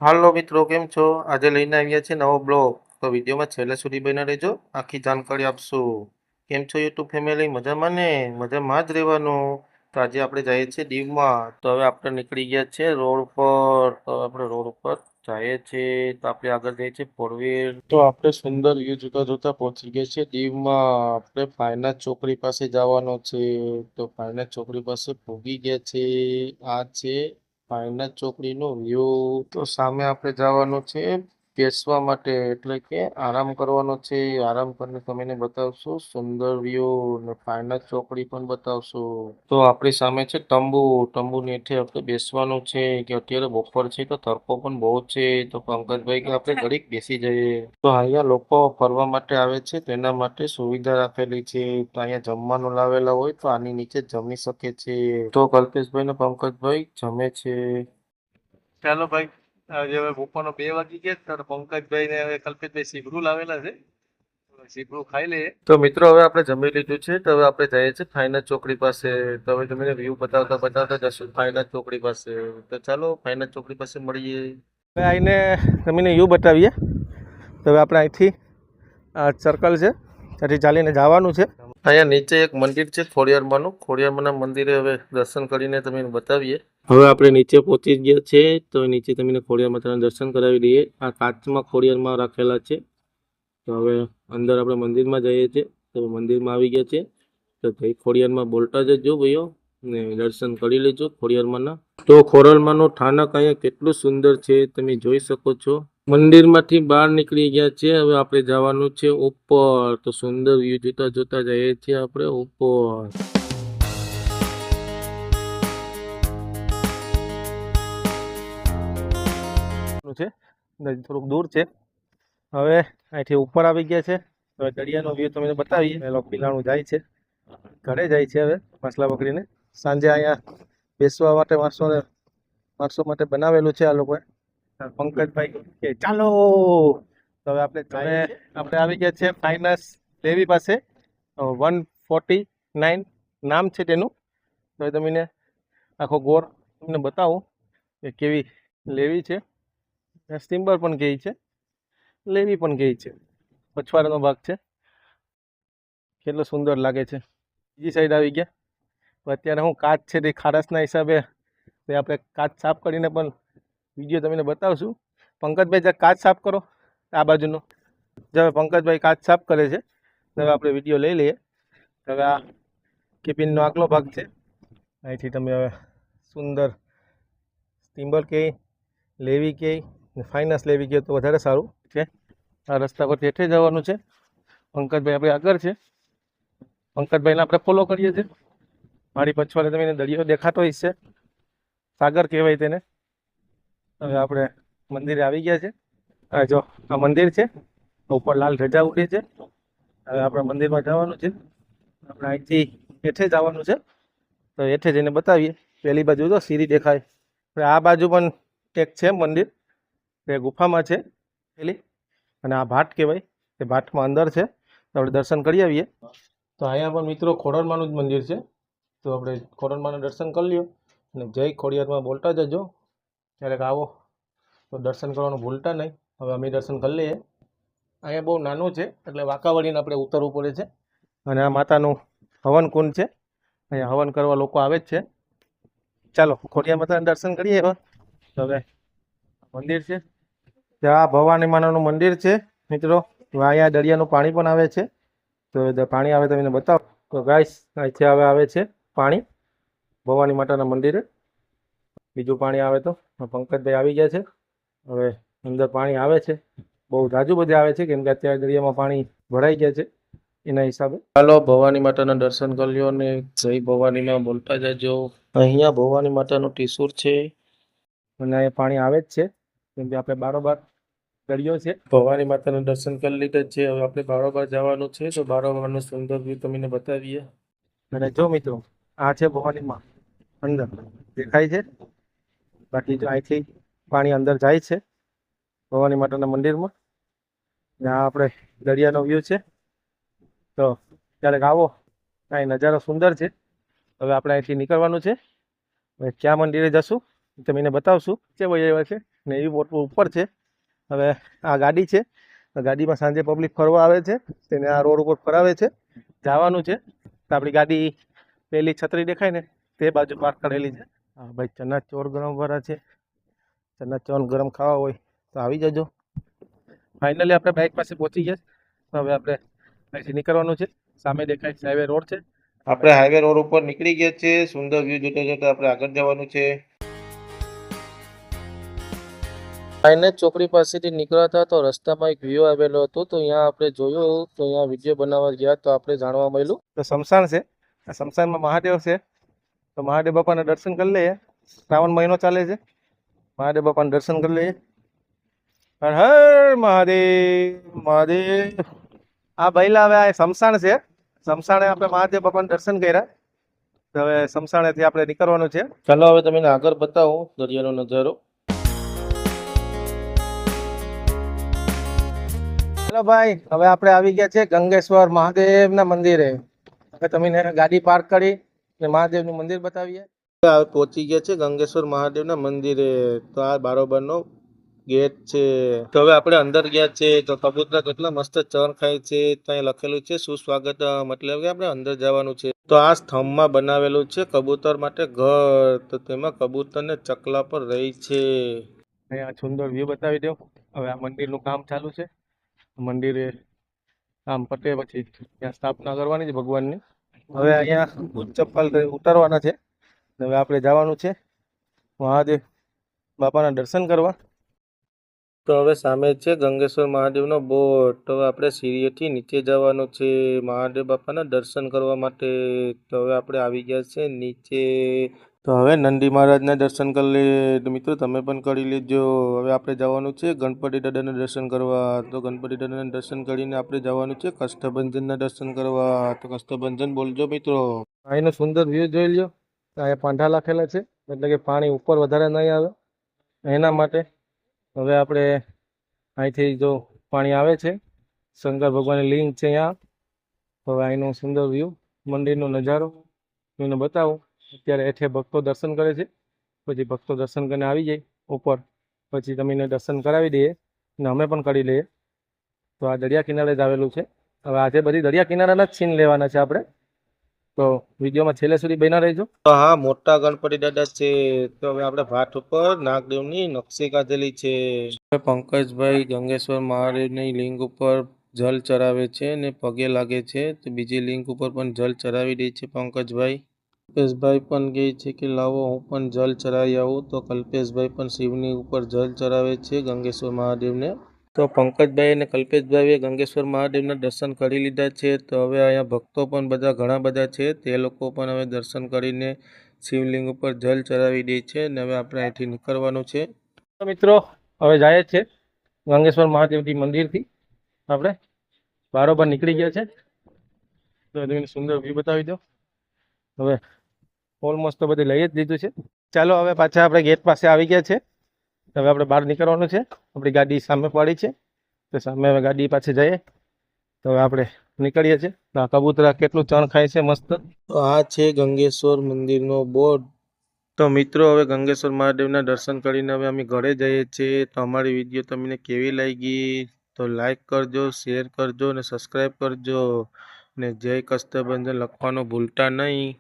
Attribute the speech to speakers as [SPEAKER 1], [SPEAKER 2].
[SPEAKER 1] હાલો મિત્રો, કેમ છો? આજે લઈને આવ્યા છે નવો બ્લોગ. તો વિડીયોમાં છેલ્લે સુધી બન્યા રહેજો, આખી જાણકારી આપશું. કેમ છો યુટ્યુબ ફેમિલી? મજામાં ને? મજામાં જ રહેવાનું. તો આજે આપણે જઈએ છીએ દીવમાં. તો હવે આપણે નીકળી ગયા છે રોડ પર. તો આપણે રોડ ઉપર જઈએ છીએ. તો આપણે આગળ જઈએ છીએ ફોર વ્હીલ. તો આપણે સુંદર વ્યૂ જોતા જોતા પહોંચી ગયા છે દીવમાં. આપણે ફાયનાથ ચોકડી પાસે જવાનો છે. તો ફાયનાથ ચોકડી પાસે પહોંચી ગયા છે. આ છે ફાયનાથ ચોકડીનો વ્યૂ. તો સામે આપણે જવાનું છે બેસવા માટે, એટલે કે આરામ કરવાનો છે. આરામ કરીને તમને બતાવશું સુંદર વ્યૂ ને ફાયનાથ ચોકડી પણ બતાવશું. તો આપણી સામે છે તંબુ. તંબુની હેઠે આપણે બેસવાનું છે. કે અત્યારે બપોર છે તો તડકો પણ બહુ છે. તો પંકજભાઈ કે આપણે ઘડીક બેસી જઈએ. તો અહીંયા લોકો ફરવા માટે આવે છે, તેના માટે સુવિધા રાખેલી છે. તો અહીંયા જમવાનું લાવેલા હોય તો આની નીચે જમી શકે છે. તો કલ્પેશભાઈ ને પંકજભાઈ જમે છે. ચાલો ભાઈ, આજે હવે બપોરનો 2 વાગી ગયા, ત્યારે પંકજભાઈ ને હવે કલ્પેશભાઈ સીભરું લાવેલા છે. સીભરું ખાઈ લઈએ. તો મિત્રો, હવે આપણે જમી લીધું છે. તો હવે આપણે જઈએ છીએ ફાયનાથ ચોકડી પાસે. તો હવે તમને વ્યૂ બતાવતા બતાવતા જશું ફાયનાથ ચોકડી પાસે. તો ચાલો ફાયનાથ ચોકડી પાસે મળીએ. હવે આવીને તમને વ્યૂ બતાવીએ. તો હવે આપણે અહીંથી સર્કલ છે, ત્યાંથી ચાલીને જવાનું છે. અહીંયા નીચે એક મંદિર છે ખોડિયારમાંનું. ખોડિયારમાંના મંદિરે હવે દર્શન કરીને તમને બતાવીએ. હવે આપણે નીચે પહોંચી ગયા છે. તો નીચે તમને ખોડિયાર માતાના દર્શન કરાવી દઈએ. આ કાચમાં ખોડિયારમાં રાખેલા છે. તો હવે અંદર આપણે મંદિરમાં જઈએ છીએ. તો મંદિરમાં આવી ગયા છે. તો ભાઈ ખોડિયારમાં બોલતા જજો ભાઈઓ, ને દર્શન કરી લેજો ખોડિયારમાંના. તો ખોડિયારમાંનું સ્થાનક અહીંયા કેટલું સુંદર છે તમે જોઈ શકો છો. મંદિરમાંથી બહાર નીકળી ગયા છે. હવે આપણે જવાનું છે ઉપર. તો સુંદર વ્યૂ જોતા જોતા જઈએ છીએ આપણે ઉપર. છે થોડુંક દૂર છે. હવે અહીંથી ઉપર આવી ગયા છે. હવે દરિયાનો વ્યૂ તમને બતાવીએ. પેલો પીલાણું જાય છે, ઘરે જાય છે હવે માછલા પકડીને. સાંજે અહીંયા બેસવા માટે માણસો માટે બનાવેલું છે આ લોકોએ. પંકજભાઈ કે ચાલો. તો હવે આપણે આવી ગયા છે ફાઇનાન્સ દેવી પાસે. 149 નામ છે તેનું. તો તમને આખો ગોળ તમને બતાવું કે કેવી લેવી છે. સ્ટીમ્બર પણ કહે છે, લેવી પણ કહે છે. પછવાડાનો ભાગ છે. કેટલો સુંદર લાગે છે. બીજી સાઈડ આવી ગયા. અત્યારે હું કાચ છે તે ખારસના હિસાબે તે આપણે કાચ સાફ કરીને પણ વિડીયો તમને બતાવશું. પંકજભાઈ જરા કાચ સાફ કરો આ બાજુનો. હવે પંકજભાઈ કાચ સાફ કરે છે. હવે આપણે વિડીયો લઈ લઈએ. હવે આ કેબિનનો આગલો ભાગ છે. અહીંથી તમે હવે સુંદર સ્ટીમ્બર કહે, લેવી કહે, ફાઇનાન્સ લેવી કહે તો વધારે સારું છે. આ રસ્તા પરથી હેઠે જવાનું છે. પંકજભાઈ આપણે આગળ છે. પંકજભાઈને આપણે ફોલો કરીએ છીએ. મારી પછવાડે તમને દરિયો દેખાતો હોય છે, સાગર કહેવાય તેને. હવે આપણે મંદિરે આવી ગયા છે. આ જો આ મંદિર છે, ઉપર લાલ ધજા ઉડે છે. હવે આપણે મંદિરમાં જવાનું છે. આપણે અહીંથી હેઠે જવાનું છે. તો હેઠે જઈને બતાવીએ. પહેલી બાજુ તો સીડી દેખાય. આ બાજુ પણ એક છે મંદિર, તે ગુફામાં છે પેલી. અને આ ભાટ કહેવાય, તે ભાટમાં અંદર છે. તો આપણે દર્શન કરી આવીએ. તો અહીંયા પણ મિત્રો ખોડલમાનું જ મંદિર છે. તો આપણે ખોડલમાના દર્શન કરી લ્યો અને જય ખોડિયારમાં બોલતા જજો. ક્યારેક આવો તો દર્શન કરવાનું ભૂલતા નહીં. હવે અમે દર્શન કરી લઈએ. અહીંયા બહુ નાનું છે, એટલે વાંકા વળીને આપણે ઉતરવું પડે છે. અને આ માતાનું હવન કુંડ છે. અહીંયા હવન કરવા લોકો આવે જ છે. ચાલો ખોડિયાર માતાના દર્શન કરીએ. હવે મંદિર છે, ત્યાં ભવાની માતાનું મંદિર છે મિત્રો. અહીંયા દરિયાનું પાણી પણ આવે છે. તો પાણી આવે તમને બતાવો. તો ગાઈસ અહીંથી હવે આવે છે પાણી ભવાની માતાના મંદિરે. બીજું પાણી આવે તો પંકજભાઈ આવી ગયા છે. હવે અંદર પાણી આવે છે, બહુ ઝાઝું બધે આવે છે, કેમ કે અત્યારે દરિયામાં પાણી ભરાઈ ગયા છે એના હિસાબે. ચાલો ભવાની માતાના દર્શન કરી લ્યો અને જય ભવાનીમાં બોલતા જજો. અહીંયા ભવાની માતાનું ત્રિશૂળ છે અને અહીંયા પાણી આવે જ છે, કેમ કે આપણે બારોબાર દરિયો છે. ભવાની માતાના દર્શન કરી લીધા છે. હવે આપણે બારોબાર જવાનું છે. તો બારોબારનું સુંદર વ્યૂ તમને બતાવીએ. અને જો મિત્રો, આ છે ભવાનીમાં અંદર દેખાય છે. બાકી જો અહીંથી પાણી અંદર જાય છે ભવાની માતાના મંદિરમાં. ત્યાં આપણે દરિયાનો વ્યૂ છે. તો ક્યારેક આવો, અહીં નજારો સુંદર છે. હવે આપણે અહીંથી નીકળવાનું છે. હવે ક્યાં મંદિરે જશું તમને બતાવશું. છે ભાઈ એવા છે ને એ મોટું ઉપર છે. હવે આ ગાડી છે, તો ગાડીમાં સાંજે પબ્લિક ફરવા આવે છે, તેને આ રોડ ઉપર ફરાવે છે. જવાનું છે તો આપણી ગાડી પેલી છત્રી દેખાય ને તે બાજુ પાર્ક કરેલી છે. હા ભાઈ, ચના ચોર ગરમ વાળા છે. ચના ચોર ગરમ ખાવા હોય તો આવી જજો. ફાઇનલી આપણે બાઇક પાસે પહોંચી ગયા. તો હવે આપણે અહીંથી નીકળવાનું છે. સામે દેખાય છે હાઈવે રોડ છે. આપણે હાઈવે રોડ ઉપર નીકળી ગયા છે. સુંદર વ્યૂ જોતા જોતા આપણે આગળ જવાનું છે. ફાઇનલ ચોકડી પાસેથી નીકળ્યા હતા તો રસ્તામાં એક વ્યૂ આવેલો હતો, તો અહીંયા આપણે જોયું, તો અહીંયા વિડીયો બનાવવા ગયા તો આપણે જાણવા મળ્યું તો શમશાન છે. આ શમશાનમાં મહાદેવ છે, તો મહાદેવ બાપાના દર્શન કરી લઈએ. શ્રાવણ મહિનો ચાલે છે, મહાદેવ બાપાના દર્શન કરી લઈએ. હર હર મહાદેવ મહાદેવ. આ બૈલા હવે આ શમશાન છે. શમશાને આપણે મહાદેવ બાપાના દર્શન કર્યા. તો હવે શમશાનેથી આપણે નીકળવાનું છે. ચાલો હવે તમને આગળ બતાવું દરિયાનો નજારો. હેલો ભાઈ, હવે આપણે આવી ગયા છે ગંગેશ્વર મહાદેવના મંદિરે. હવે તમને ગાડી પાર્ક કરી ને મહાદેવનું મંદિર બતાવીએ. પહોંચી ગયા છે ગંગેશ્વર મહાદેવના મંદિરે. તો આ બારોબારનો ગેટ છે. તો હવે આપણે અંદર ગયા છે તો કબૂતર કેટલા મસ્ત ચણ ખાય છે. ત્યાં લખેલું છે સુસ્વાગત, મતલબ કે આપણે અંદર જવાનું છે. તો આ સ્તંભમાં બનાવેલું છે કબૂતર માટે ઘર. તો તેમાં કબૂતરને ચકલા પર રહી છે. અહીંયા સુંદર વ્યૂ બતાવી દો. હવે આ મંદિરનું કામ ચાલુ છે. મંદિરે કામ પતે પછી ત્યાં સ્થાપના કરવાની છે ભગવાનની. હવે અહીંયા ચપ્પલ ઉતારવાના છે. હવે આપણે જવાનું છે મહાદેવ બાપાના દર્શન કરવા. તો હવે સામે છે ગંગેશ્વર મહાદેવનો બોર્ડ. તો હવે આપણે સીડીએથી નીચે જવાનું છે મહાદેવ બાપાના દર્શન કરવા માટે. તો હવે આપણે આવી ગયા છે નીચે. તો હવે નંદી મહારાજના દર્શન કરી લઈએ. તો મિત્રો તમે પણ કરી લેજો. હવે આપણે જવાનું છે ગણપતિ દાદાના દર્શન કરવા. તો ગણપતિ દાદાના દર્શન કરીને આપણે જવાનું છે કષ્ટભંજનના દર્શન કરવા. તો કષ્ટભંજન બોલજો મિત્રો. અહીંનો સુંદર વ્યૂ જોઈ લ્યો. અહીંયા પાંઠા લખેલા છે, એટલે કે પાણી ઉપર વધારે નહીં આવે એના માટે. હવે આપણે અહીંથી જો પાણી આવે છે, શંકર ભગવાનની લિંગ છે અહીંયા. હવે અહીંનો સુંદર વ્યૂ, મંદિરનો નજારો એને બતાવું. અત્યારે હેઠે ભક્તો દર્શન કરે છે, પછી ભક્તો દર્શન કરીને આવી જાય ઉપર, પછી તમને દર્શન કરાવી દઈએ અને અમે પણ કરી લઈએ. તો આ દરિયા કિનારે જ આવેલું છે. હવે આજે બધી દરિયા કિનારાના જ સીન લેવાના છે આપણે, તો વિડીયોમાં છેલ્લે સુધી બન્યા રહેજો. તો હા, મોટા ગણપતિ દાદા છે. તો હવે આપણે ભાટ ઉપર નાગદેવની નકશી કાઢેલી છે. પંકજભાઈ ગંગેશ્વર મહાદેવની લિંગ ઉપર જલ ચડાવે છે ને પગે લાગે છે. તો બીજી લિંગ ઉપર પણ જલ ચડાવી દે છે પંકજભાઈ. કલ્પેશભાઈ પણ કહે છે કે લાવો હું પણ જલ ચડાવી આવું. તો કલ્પેશભાઈ પણ શિવની ઉપર જલ ચડાવે છે ગંગેશ્વર મહાદેવને. તો પંકજભાઈ અને કલ્પેશભાઈએ ગંગેશ્વર મહાદેવના દર્શન કરી લીધા છે. તો હવે અહીંયા ભક્તો પણ બધા ઘણા બધા છે, તે લોકો પણ હવે દર્શન કરીને શિવલિંગ ઉપર જલ ચડાવી દે છે. અને હવે આપણે અહીંથી નીકળવાનું છે. તો મિત્રો હવે જાય છે ગંગેશ્વર મહાદેવથી મંદિરથી આપણે બારોબાર નીકળી ગયા છે. તો તમને સુંદર વ્યૂ બતાવી દો. હવે ઓલમોસ્ટ તો બધે લઈ જ દીધું છે. ચાલો હવે પાછા આપણે ગેટ પાસે આવી ગયા છે. હવે આપણે બહાર નીકળવાનું છે. આપણી ગાડી સામે પડી છે, તો સામે હવે ગાડી પાસે જઈએ. તો હવે આપણે નીકળીએ છીએ. આ કબૂતરા કેટલું ચણ ખાય છે મસ્ત. તો આ છે ગંગેશ્વર મંદિરનો બોર્ડ. તો મિત્રો હવે ગંગેશ્વર મહાદેવના દર્શન કરીને હવે અમે ઘરે જઈએ છીએ. તો અમારી વિડીયો તમને કેવી લાગી તો લાઈક કરજો, શેર કરજો અને સબસ્ક્રાઈબ કરજો. ને જય કષ્ટભંજન લખવાનું ભૂલતા નહીં.